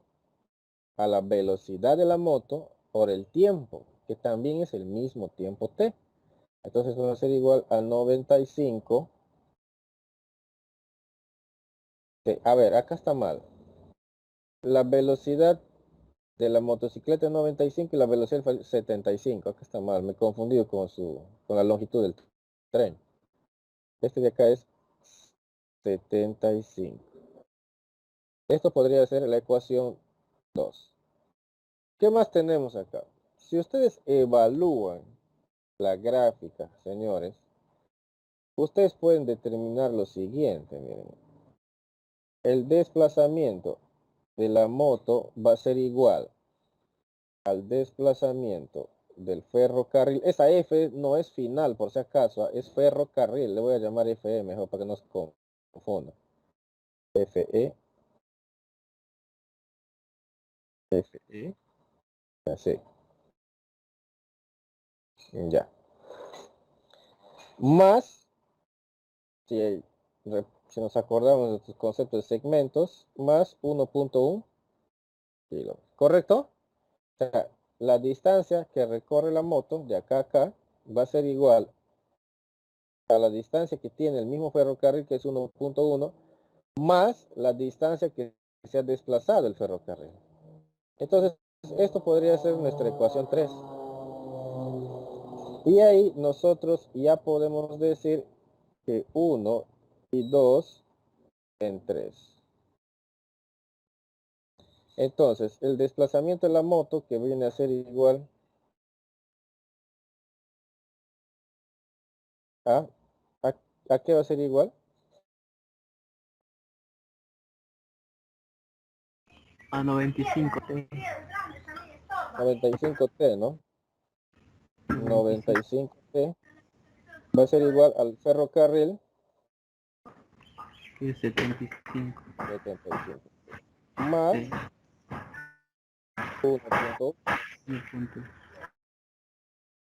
a la velocidad de la moto por el tiempo, que también es el mismo tiempo t. Entonces va a ser igual a 95. A ver, acá está mal. La velocidad de la motocicleta es 95 y la velocidad fue 75. Acá está mal, me he confundido con la longitud del tren. Este de acá es 75. Esto podría ser la ecuación 2. ¿Qué más tenemos acá? Si ustedes evalúan la gráfica, señores, ustedes pueden determinar lo siguiente, miren. El desplazamiento de la moto va a ser igual al desplazamiento del ferrocarril. Esa F no es final, por si acaso, es ferrocarril. Le voy a llamar FE mejor para que no se confunda. FE. FE. Así. Ya. Más, si nos acordamos de estos conceptos de segmentos, más 1.1 kilómetros. ¿Correcto? O sea, la distancia que recorre la moto de acá a acá va a ser igual a la distancia que tiene el mismo ferrocarril, que es 1.1, más la distancia que se ha desplazado el ferrocarril. Entonces, esto podría ser nuestra ecuación 3. Y ahí nosotros ya podemos decir que 1 y 2 en 3. Entonces, el desplazamiento de la moto, que viene a ser igual ¿a qué va a ser igual? A 95 t. 95t, ¿no? 95t va a ser igual al ferrocarril. Es 75. 75. Más 1.1.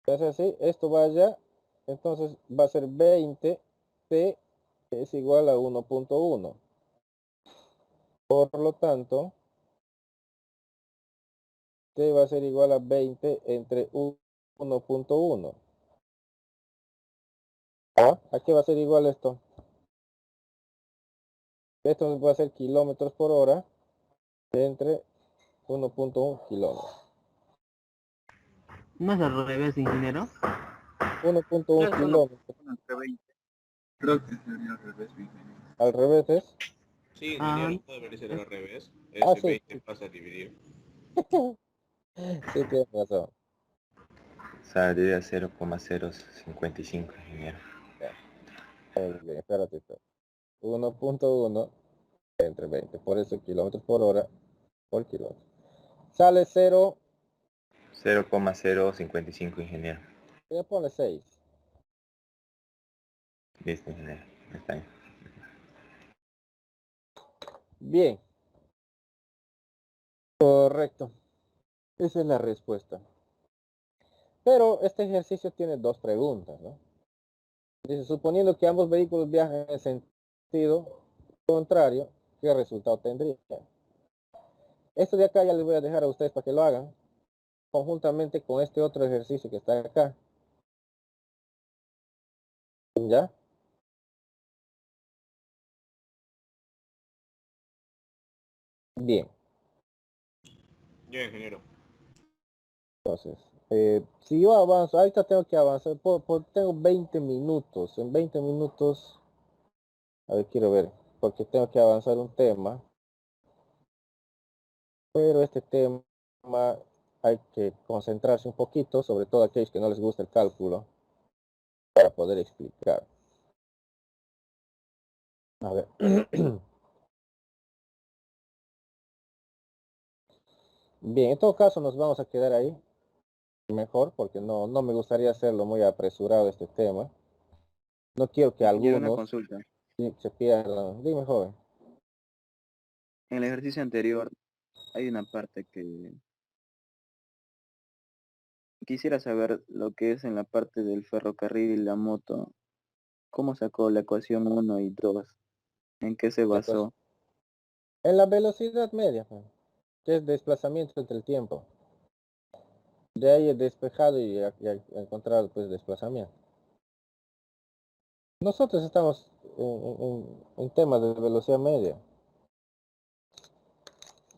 Entonces así, esto va allá. Entonces va a ser 20t, que es igual a 1.1. Por lo tanto, t va a ser igual a 20 entre 1.1. ¿A qué va a ser igual esto? Esto va a ser kilómetros por hora entre 1.1 kilómetros. ¿No es al revés, ingeniero? 1.1 kilómetros. Entre 20. Creo que sería al revés, mi ingeniero. Al revés es. Sí, Ah. ingeniero, debería ser al revés. Ah, Ese sí. 20 pasa a dividir. Sí, tienes razón. Saldría 0,055, ingeniero. Bien, espérate. 1.1 entre 20. Por eso kilómetros por hora por kilómetro. Sale 0. 0,055, ingeniero. Ya pone 6. Listo, ingeniero. Está bien. Bien. Correcto. Esa es la respuesta. Pero este ejercicio tiene dos preguntas, ¿no? Dice, suponiendo que ambos vehículos viajan en sentido contrario, ¿qué resultado tendría? Esto de acá ya les voy a dejar a ustedes para que lo hagan, conjuntamente con este otro ejercicio que está acá. ¿Ya? Bien. Ya, ingeniero. Entonces, si yo avanzo, ahorita tengo que avanzar, tengo 20 minutos. En 20 minutos, a ver, quiero ver, porque tengo que avanzar un tema. Pero este tema hay que concentrarse un poquito, sobre todo aquellos que no les gusta el cálculo, para poder explicar. A ver. Bien, en todo caso nos vamos a quedar ahí. Mejor, porque no me gustaría hacerlo muy apresurado este tema. No quiero que Ingeniero, una algunos... consulta. Sí, se pierdan. Dime, joven. En el ejercicio anterior hay una parte que quisiera saber lo que es en la parte del ferrocarril y la moto. ¿Cómo sacó la ecuación uno y 2? ¿En qué se La cosa- basó? En la velocidad media, pues, que es desplazamiento entre el tiempo. De ahí es despejado y encontrado pues desplazamiento. Nosotros estamos en temas de velocidad media.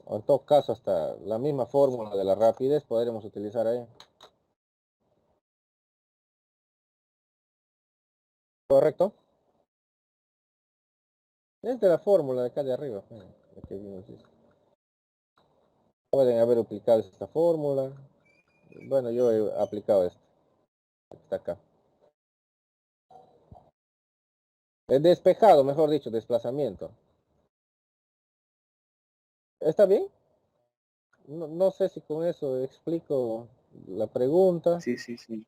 O en todo caso, hasta la misma fórmula de la rapidez podremos utilizar ahí. ¿Correcto? Es de la fórmula de acá de arriba. La que vimos. Pueden haber aplicado esta fórmula. Bueno, yo he aplicado esta. Está acá. Es despejado, mejor dicho, desplazamiento. ¿Está bien? No sé si con eso explico la pregunta. Sí, sí, sí.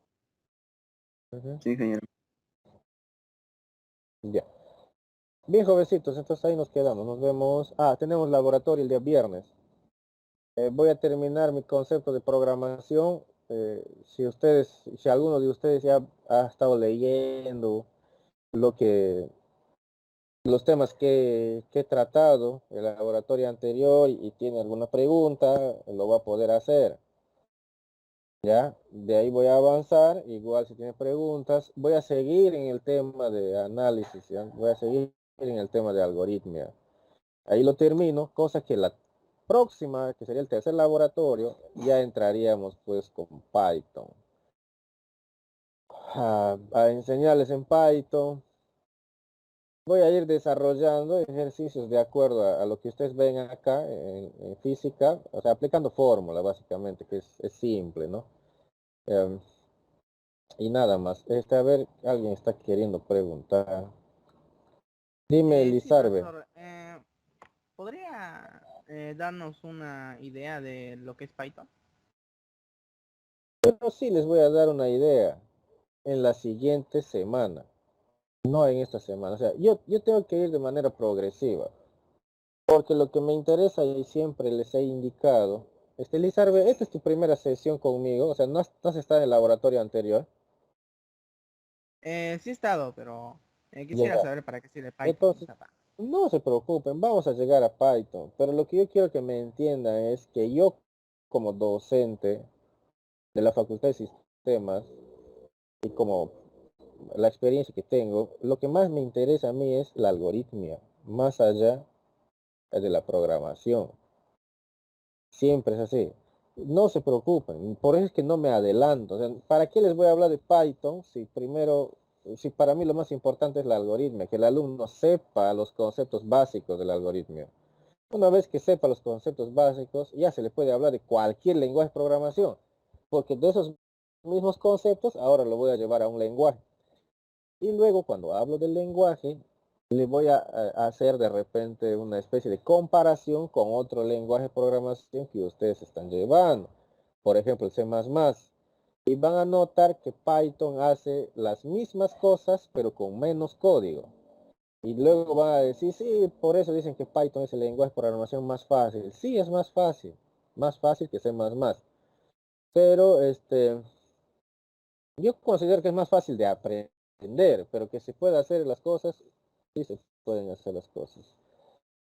Ujú. Sí, ingeniero. Ya. Bien, jovencitos, entonces ahí nos quedamos. Nos vemos. Ah, tenemos laboratorio el día viernes. Voy a terminar mi concepto de programación. Si alguno de ustedes ya ha estado leyendo lo que los temas que he tratado en el laboratorio anterior y tiene alguna pregunta, lo va a poder hacer. Ya, de ahí voy a avanzar, igual si tiene preguntas, voy a seguir en el tema de análisis, ¿ya? Voy a seguir en el tema de algoritmia. Ahí lo termino, cosa que la próxima, que sería el tercer laboratorio, ya entraríamos pues con Python. A enseñarles en Python. Voy a ir desarrollando ejercicios de acuerdo a lo que ustedes ven acá en física, o sea, aplicando fórmula básicamente, que es simple, ¿no? Em, y nada más. A ver, alguien está queriendo preguntar. Dime, Sí, Lizarbe. profesor. ¿Podría darnos una idea de lo que es Python? Pero sí les voy a dar una idea en la siguiente semana, no en esta semana. O sea, yo tengo que ir de manera progresiva, porque lo que me interesa y siempre les he indicado, Lizarbe, esta es tu primera sesión conmigo, o sea, no has estado en el laboratorio anterior. Sí he estado, pero Ya. quisiera saber para qué sirve Python. O Entonces, sea, no se preocupen, vamos a llegar a Python, pero lo que yo quiero que me entiendan es que yo como docente de la Facultad de Sistemas y como la experiencia que tengo, lo que más me interesa a mí es la algoritmia, más allá de la programación. Siempre es así. No se preocupen, por eso es que no me adelanto. O sea, ¿para qué les voy a hablar de Python si para mí lo más importante es la algoritmia, que el alumno sepa los conceptos básicos del algoritmia? Una vez que sepa los conceptos básicos, ya se le puede hablar de cualquier lenguaje de programación, porque de esos mismos conceptos ahora lo voy a llevar a un lenguaje. Y luego cuando hablo del lenguaje, le voy a hacer de repente una especie de comparación con otro lenguaje de programación que ustedes están llevando. Por ejemplo, el C++. Y van a notar que Python hace las mismas cosas, pero con menos código. Y luego van a decir, sí, por eso dicen que Python es el lenguaje de programación más fácil. Sí, es más fácil que C++. Pero yo considero que es más fácil de aprender, pero que se puede hacer las cosas, sí se pueden hacer las cosas.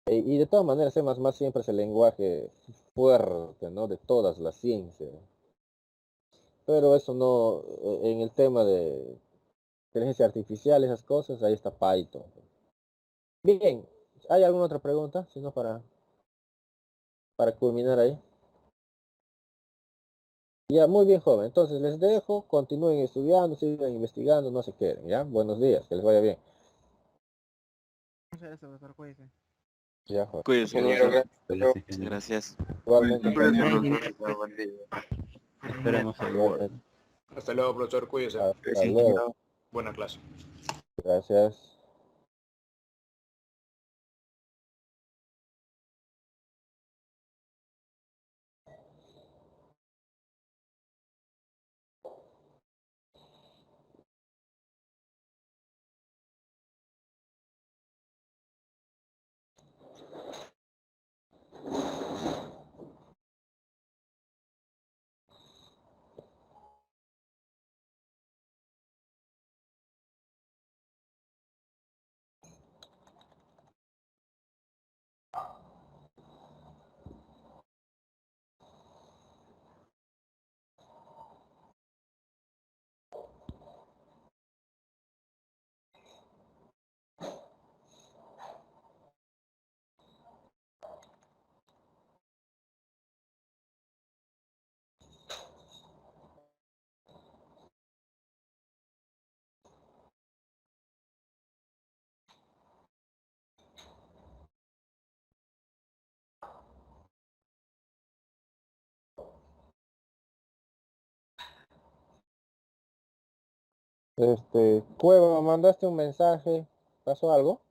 Y de todas maneras, C++ siempre es el lenguaje fuerte, ¿no? De todas las ciencias. Pero eso no, en el tema de inteligencia artificial, esas cosas, ahí está Python. Bien, ¿hay alguna otra pregunta? Si no, para culminar ahí. Ya, muy bien, joven. Entonces les dejo, continúen estudiando, sigan investigando, no se queden, ¿ya? Buenos días, que les vaya bien. muchas gracias, profesor. Cuídese. Ya, joven. Cuídese, Ingeniero, profesor. gracias. Muchas gracias. Igualmente, Cuídense, joven. ingeniero. Buen día. Esperemos el Igualmente. Hasta luego, profesor. Cuídese. Hasta luego. Buena clase. Gracias. Cueva, mandaste un mensaje, ¿pasó algo?